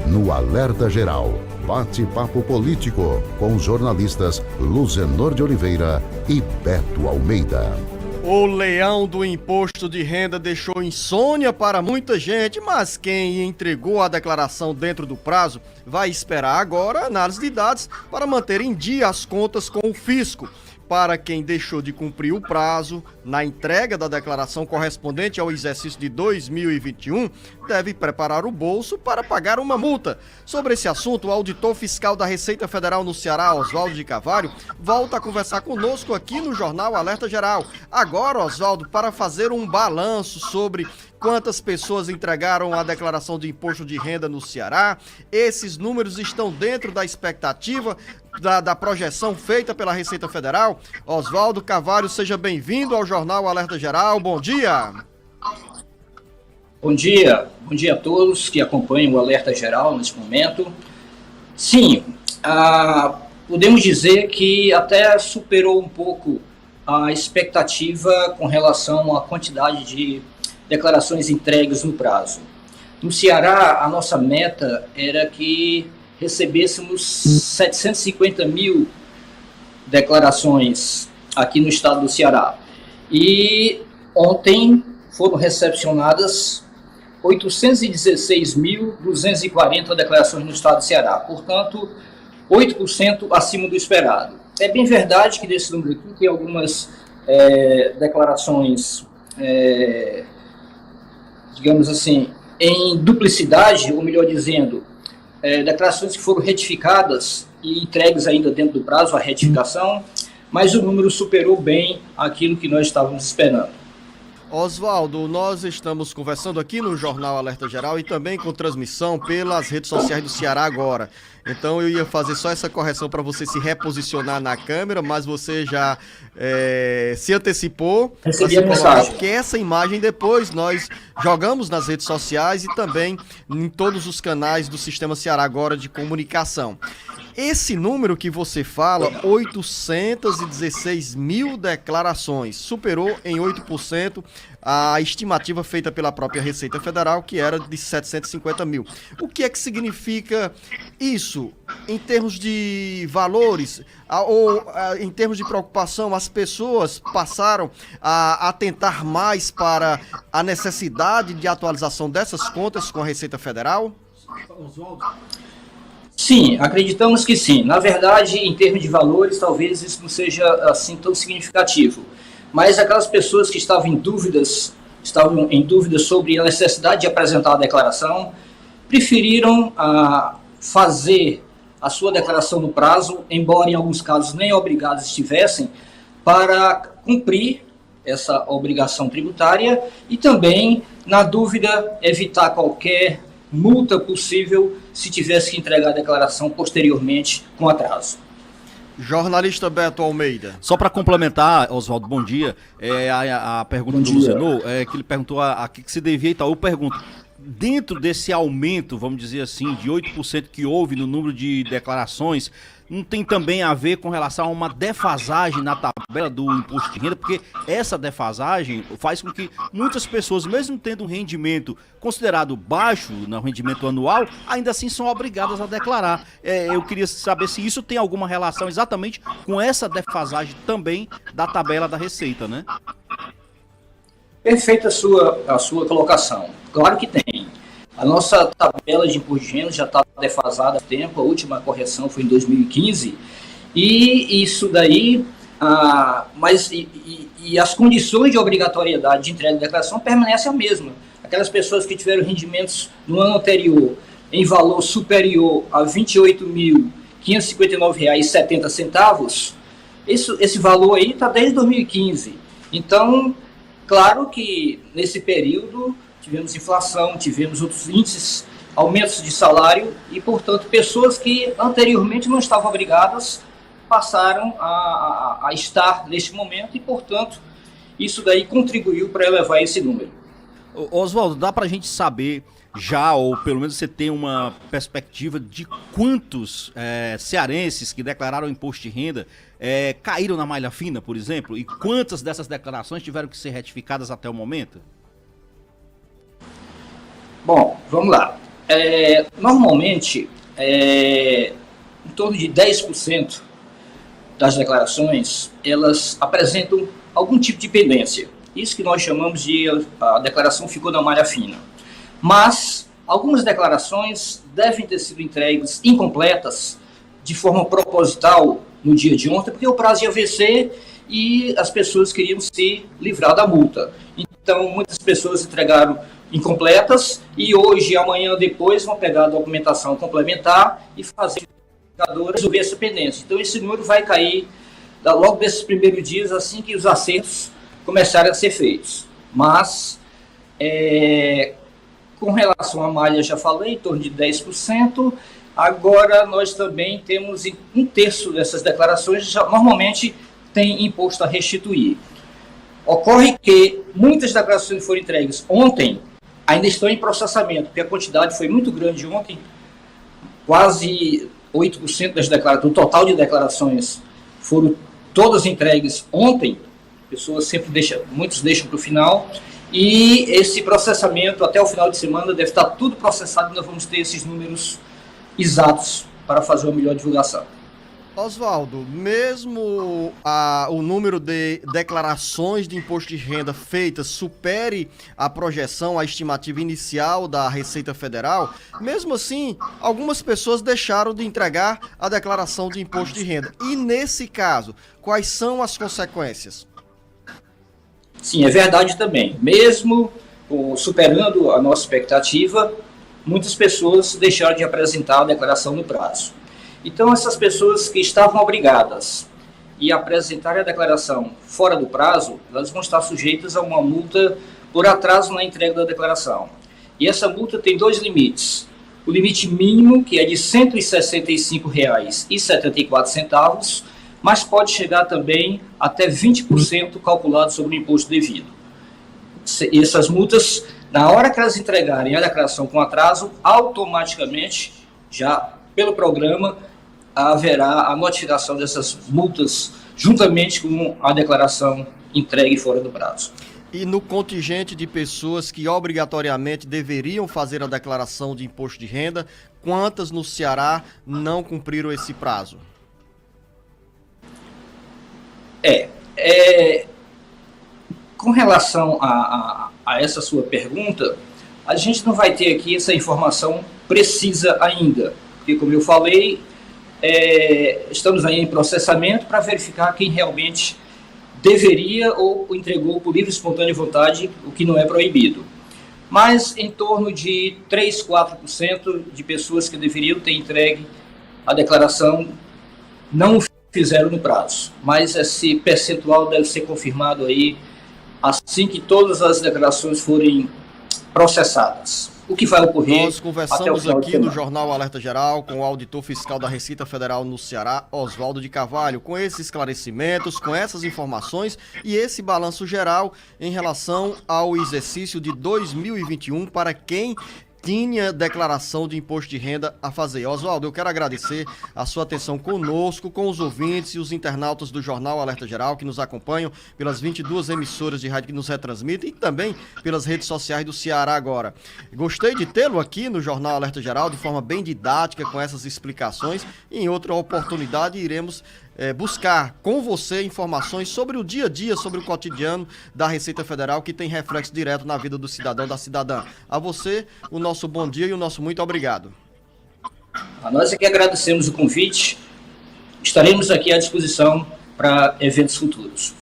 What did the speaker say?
no Alerta Geral. Bate-papo político com os jornalistas Luzenor de Oliveira e Beto Almeida. O leão do imposto de renda deixou insônia para muita gente, mas quem entregou a declaração dentro do prazo vai esperar agora a análise de dados para manter em dia as contas com o fisco. Para quem deixou de cumprir o prazo na entrega da declaração correspondente ao exercício de 2021, deve preparar o bolso para pagar uma multa. Sobre esse assunto, o auditor fiscal da Receita Federal no Ceará, Oswaldo de Carvalho, volta a conversar conosco aqui no Jornal Alerta Geral. Agora, Oswaldo, para fazer um balanço sobre quantas pessoas entregaram a declaração de imposto de renda no Ceará, esses números estão dentro da expectativa da projeção feita pela Receita Federal. Oswaldo Carvalho, seja bem-vindo ao Jornal Alerta Geral. Bom dia. Bom dia a todos que acompanham o Alerta Geral nesse momento. Sim, podemos dizer que até superou um pouco a expectativa com relação à quantidade de declarações entregues no prazo. No Ceará, a nossa meta era que recebêssemos 750 mil declarações aqui no estado do Ceará. E ontem foram recepcionadas 816.240 declarações no estado do Ceará, portanto, 8% acima do esperado. É bem verdade que desse número aqui tem algumas declarações, digamos assim, em duplicidade, ou melhor dizendo, declarações que foram retificadas e entregues ainda dentro do prazo, a retificação, mas o número superou bem aquilo que nós estávamos esperando. Oswaldo, nós estamos conversando aqui no Jornal Alerta Geral e também com transmissão pelas redes sociais do Ceará agora. Então eu ia fazer só essa correção para você se reposicionar na câmera, mas você já se antecipou. Recebi a mensagem. Porque essa imagem depois nós jogamos nas redes sociais e também em todos os canais do Sistema Ceará agora de comunicação. Esse número que você fala, 816 mil declarações, superou em 8% a estimativa feita pela própria Receita Federal, que era de 750 mil. O que é que significa isso em termos de valores ou em termos de preocupação? As pessoas passaram a atentar mais para a necessidade de atualização dessas contas com a Receita Federal? Oswaldo? Sim, acreditamos que sim. Na verdade, em termos de valores, talvez isso não seja assim tão significativo. Mas aquelas pessoas que estavam em dúvida sobre a necessidade de apresentar a declaração, preferiram fazer a sua declaração no prazo, embora em alguns casos nem obrigados estivessem, para cumprir essa obrigação tributária e também, na dúvida, evitar qualquer multa possível se tivesse que entregar a declaração posteriormente com atraso. Jornalista Beto Almeida. Só para complementar, Oswaldo, bom dia. A pergunta do Luzenor, que ele perguntou a que se devia e tal. Eu pergunto, dentro desse aumento, vamos dizer assim, de 8% que houve no número de declarações, não tem também a ver com relação a uma defasagem na tabela do imposto de renda, porque essa defasagem faz com que muitas pessoas, mesmo tendo um rendimento considerado baixo no rendimento anual, ainda assim são obrigadas a declarar. Eu queria saber se isso tem alguma relação exatamente com essa defasagem também da tabela da Receita, né? Perfeita a sua colocação. Claro que tem. A nossa tabela de imposto de renda já está defasada há tempo, a última correção foi em 2015, e isso daí, e as condições de obrigatoriedade de entrega de declaração permanecem a mesma. Aquelas pessoas que tiveram rendimentos no ano anterior em valor superior a R$ 28.559,70, esse valor aí está desde 2015. Então, claro que nesse período tivemos inflação, tivemos outros índices, aumentos de salário e, portanto, pessoas que anteriormente não estavam obrigadas passaram a estar neste momento e, portanto, isso daí contribuiu para elevar esse número. Oswaldo, dá para a gente saber já, ou pelo menos você tem uma perspectiva de quantos cearenses que declararam imposto de renda caíram na malha fina, por exemplo, e quantas dessas declarações tiveram que ser retificadas até o momento? Bom, vamos lá. Normalmente, em torno de 10% das declarações, elas apresentam algum tipo de pendência. Isso que nós chamamos de a declaração ficou na malha fina. Mas algumas declarações devem ter sido entregues incompletas de forma proposital no dia de ontem, porque o prazo ia vencer e as pessoas queriam se livrar da multa. Então, muitas pessoas entregaram incompletas e hoje e amanhã depois vão pegar a documentação complementar e fazer resolver essa pendência. Então, esse número vai cair logo desses primeiros dias, assim que os acertos começarem a ser feitos. Mas, com relação à malha, já falei, em torno de 10%. Agora, nós também temos um terço dessas declarações, normalmente tem imposto a restituir. Ocorre que muitas declarações que foram entregues ontem ainda estão em processamento, porque a quantidade foi muito grande ontem, quase 8% do total de declarações foram todas entregues ontem, muitos deixam para o final, e esse processamento até o final de semana deve estar tudo processado e nós vamos ter esses números exatos para fazer uma melhor divulgação. Oswaldo, mesmo o número de declarações de imposto de renda feitas supere a projeção, a estimativa inicial da Receita Federal, mesmo assim, algumas pessoas deixaram de entregar a declaração de imposto de renda. E nesse caso, quais são as consequências? Sim, é verdade também. Mesmo superando a nossa expectativa, muitas pessoas deixaram de apresentar a declaração no prazo. Então, essas pessoas que estavam obrigadas a apresentar a declaração fora do prazo, elas vão estar sujeitas a uma multa por atraso na entrega da declaração. E essa multa tem dois limites. O limite mínimo, que é de R$ 165,74, mas pode chegar também até 20% calculado sobre o imposto devido. E essas multas, na hora que elas entregarem a declaração com atraso, automaticamente, já pelo programa, haverá a notificação dessas multas juntamente com a declaração entregue fora do prazo. E no contingente de pessoas que obrigatoriamente deveriam fazer a declaração de imposto de renda, quantas no Ceará não cumpriram esse prazo? Com relação a essa sua pergunta, a gente não vai ter aqui essa informação precisa ainda, porque, como eu falei, estamos aí em processamento para verificar quem realmente deveria ou entregou por livre e espontânea vontade, o que não é proibido. Mas em torno de 3, 4% de pessoas que deveriam ter entregue a declaração não fizeram no prazo. Mas esse percentual deve ser confirmado aí assim que todas as declarações forem processadas. O que vai ocorrer? Nós conversamos aqui no Jornal Alerta Geral com o auditor fiscal da Receita Federal no Ceará, Oswaldo de Carvalho, com esses esclarecimentos, com essas informações e esse balanço geral em relação ao exercício de 2021 para quem tinha declaração de imposto de renda a fazer. Oswaldo, eu quero agradecer a sua atenção conosco, com os ouvintes e os internautas do Jornal Alerta Geral que nos acompanham pelas 22 emissoras de rádio que nos retransmitem e também pelas redes sociais do Ceará Agora. Gostei de tê-lo aqui no Jornal Alerta Geral de forma bem didática, com essas explicações, e em outra oportunidade iremos buscar com você informações sobre o dia a dia, sobre o cotidiano da Receita Federal, que tem reflexo direto na vida do cidadão, da cidadã. A você, o nosso bom dia e o nosso muito obrigado. A nós é que agradecemos o convite. Estaremos aqui à disposição para eventos futuros.